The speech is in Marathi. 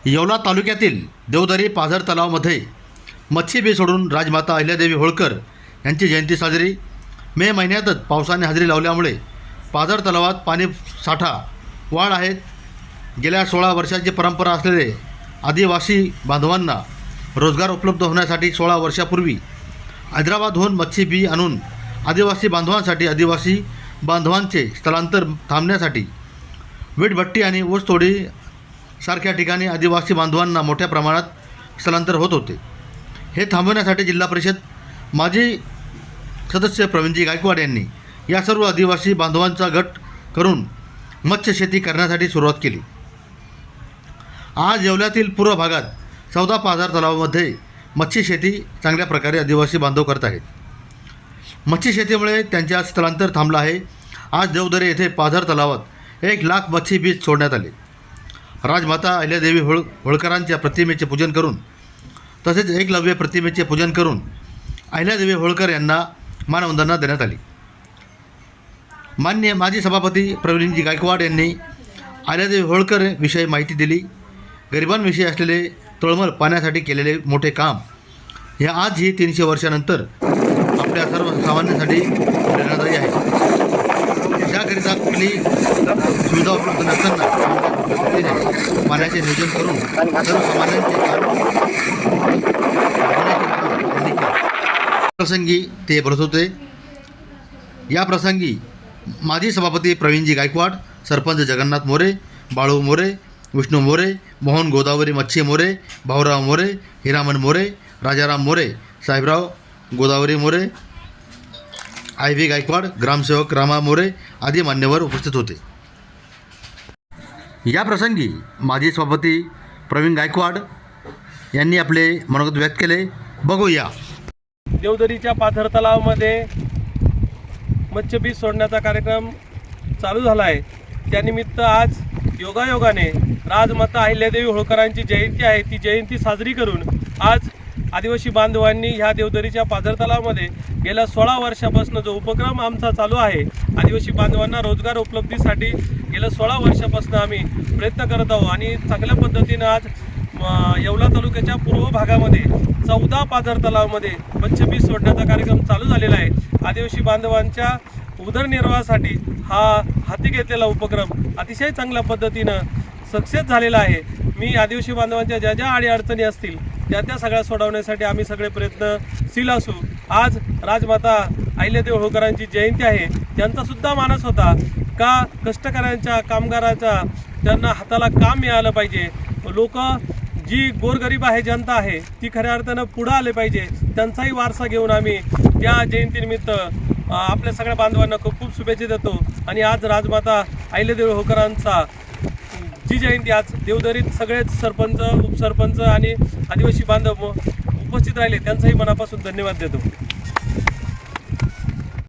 येवला तालुक्यातील देवदरी पाझर तलावामध्ये मच्छी बी सोडून राजमाता अहिल्यादेवी होळकर यांची जयंती साजरी। मे महिन्यातच पावसाने हजेरी लावल्यामुळे पाझर तलावात पाणी साठा वाढ आहेत। गेल्या 16 वर्षांची परंपरा असलेले आदिवासी बांधवांना रोजगार उपलब्ध होण्यासाठी 16 वर्षापूर्वी हैदराबादहून मच्छी बी आणून आदिवासी बांधवांचे स्थलांतर थांबण्यासाठी वीटभट्टी आणि ऊसतोडी सारख्या ठिकाणी आदिवासी बांधवांना मोठ्या प्रमाणात स्थलांतर होत होते। हे थांबवण्यासाठी जिल्हा परिषद माजी सदस्य प्रवीणजी गायकवाड यांनी या सर्व आदिवासी बांधवांचा गट करून मत्स्यशेती करण्यासाठी सुरुवात केली। आज येवल्यातील पूर्व भागात 14 पाझर तलावामध्ये मच्छी शेती चांगल्या प्रकारे आदिवासी बांधव करत आहेत। मच्छी शेतीमुळे त्यांच्या स्थलांतर थांबलं आहे। आज देवदरी येथे पाझर तलावात 1 लाख मच्छी बीज सोडण्यात आले। राजमाता अहिल्यादेवी होळकरांच्या प्रतिमेचे पूजन करून तसेच एकलव्य प्रतिमेचे पूजन करून अहिल्यादेवी होळकर यांना मानवंदना देण्यात आली। माननीय माजी सभापती प्रवीणजी गायकवाड यांनी अहिल्यादेवी होळकर विषयी माहिती दिली। गरिबांविषयी असलेले तळमळ पाण्यासाठी केलेले मोठे काम हे आजही 300 वर्षानंतर आपल्या सर्वसामान्यांसाठी प्रेरणादायी आहे। त्याकरिता कुठली सुविधा उपलब्ध नसताना पाण्याचे नियोजन करून सर्वसामान्यांचे प्रसंगी ते बोलत होते। या प्रसंगी माजी सभापती प्रवीणजी गायकवाड, सरपंच जगन्नाथ मोरे, बाळू मोरे, विष्णू मोरे, मोहन गोदावरी मच्छी मोरे, भाऊराव मोरे, हिरामन मोरे, राजाराम मोरे, साहेबराव गोदावरी मोरे, IV गायकवाड, ग्रामसेवक रामा मोरे आदी मान्यवर उपस्थित होते। या प्रसंगी माजी सभापती प्रवीण गायकवाड यांनी आपले मनोगत व्यक्त केले। बघूया। देवदरीच्या पाझर तलावामध्ये मत्स्यबीज सोडण्याचा कार्यक्रम चालू झाला आहे। त्यानिमित्त आज योगायोगाने राजमाता अहिल्यादेवी होळकरांची जयंती आहे, ती जयंती साजरी करून आज आदिवासी बांधवांनी ह्या देवदरीच्या पाझर तलावामध्ये गेल्या 16 वर्षापासून जो उपक्रम आमचा चालू आहे, आदिवासी बांधवांना रोजगार उपलब्धीसाठी गेल्या 16 वर्षापासून आम्ही प्रयत्न करत आहोत आणि चांगल्या पद्धतीनं आज येवला तालुक्याच्या पूर्व भागामध्ये 14 पाझर तलावामध्ये मत्स्यबीज सोडण्याचा कार्यक्रम चालू झालेला आहे। आदिवासी बांधवांच्या उदरनिर्वाहासाठी हा हाती घेतलेला उपक्रम अतिशय चांगल्या पद्धतीनं सक्सेस झालेला आहे। मी आदिवासी बांधवांच्या ज्या ज्या अडीअडचणी असतील त्या सगळ्या सोडवण्यासाठी आम्ही सगळे प्रयत्नशील असू। आज राजमाता अहिल्यादेवी होळकरांची जयंती आहे। त्यांचासुद्धा मानस होता का कष्टकऱ्यांच्या कामगाराच्या त्यांना हाताला काम मिळालं पाहिजे। लोक जी गोरगरीब आहे, जनता आहे, ती खऱ्या अर्थानं पुढं आले पाहिजे। त्यांचाही वारसा घेऊन आम्ही त्या जयंतीनिमित्त आपल्या सगळ्या बांधवांना खूप खूप शुभेच्छा देतो। आणि आज राजमाता अहिल्यादेवी होळकरांचा जी जयंती आज देवदरीत सगळेच सरपंच, उपसरपंच आणि आदिवासी बांधव उपस्थित राहिले, त्यांचाही मनापासून धन्यवाद देतो।